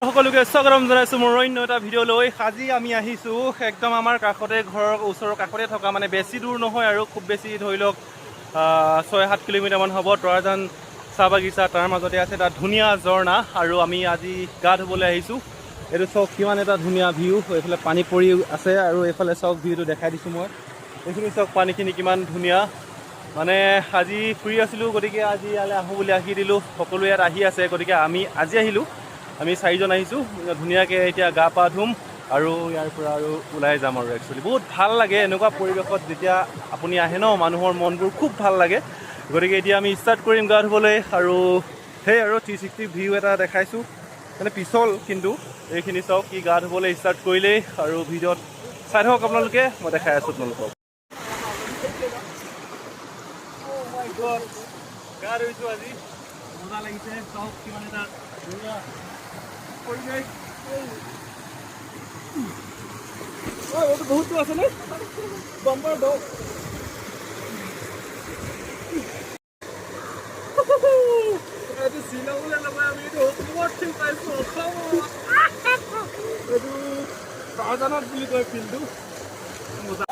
সকলোকে স্বাগতম জনাইছোঁ মোৰ অন্য এটা ভিডিঅ' লৈ। আজি আমি আহিছোঁ একদম আমাৰ কাষতে, ঘৰৰ ওচৰৰ কাষতে থকা, মানে বেছি দূৰ নহয় আৰু, খুব বেছি ধৰি লওক 6-7 কিলোমিটাৰমান হ'ব, তৰাজান চাহ বাগিচা, তাৰ মাজতে আছে এটা ধুনীয়া ঝৰ্ণা। আৰু আমি আজি গা ধুবলৈ আহিছোঁ। এইটো চাওক কিমান এটা ধুনীয়া ভিউ, এইফালে পানী পৰি আছে আৰু এইফালে চাওক ভিউটো দেখাই দিছোঁ মই। এইখিনি চাওক পানীখিনি কিমান ধুনীয়া। মানে আজি ফ্ৰী আছিলোঁ, গতিকে আজি ইয়ালৈ আহোঁ বুলি আহি দিলোঁ। সকলো ইয়াত আহি আছে, গতিকে আমি আজি আহিলোঁ। আমি 4জন আহিছোঁ। ধুনীয়াকৈ এতিয়া গা পা ধুম আৰু ইয়াৰ পৰা আৰু ওলাই যাম। আৰু একচুৱেলি বহুত ভাল লাগে এনেকুৱা পৰিৱেশত যেতিয়া আপুনি আহে ন, মানুহৰ মনবোৰ খুব ভাল লাগে। গতিকে এতিয়া আমি ষ্টাৰ্ট কৰিম গা ধুবলৈ। আৰু সেই আৰু 360 ভিউ এটা দেখাইছোঁ, মানে পিছল, কিন্তু এইখিনি চাওক কি গা ধুবলৈ ষ্টাৰ্ট কৰিলেই। আৰু ভিডিঅ'ত চাই থাকক আপোনালোকে, মই দেখাই আছোঁ আপোনালোকক। গা ধুইছোঁ আজি, মজা লাগিছে। চাওক কিমান এটা ধুনীয়া পৰিৱেশ। এইটো বহুতো আছেনে বাম্পাৰ দগ। এইটো শ্বিলঙলৈ নগৈ আমি এইটো অসমত ফিল পাইছোঁ। অসমত এইটো তৰাজানত বুলি কয় ফিল্ডটো। মজা।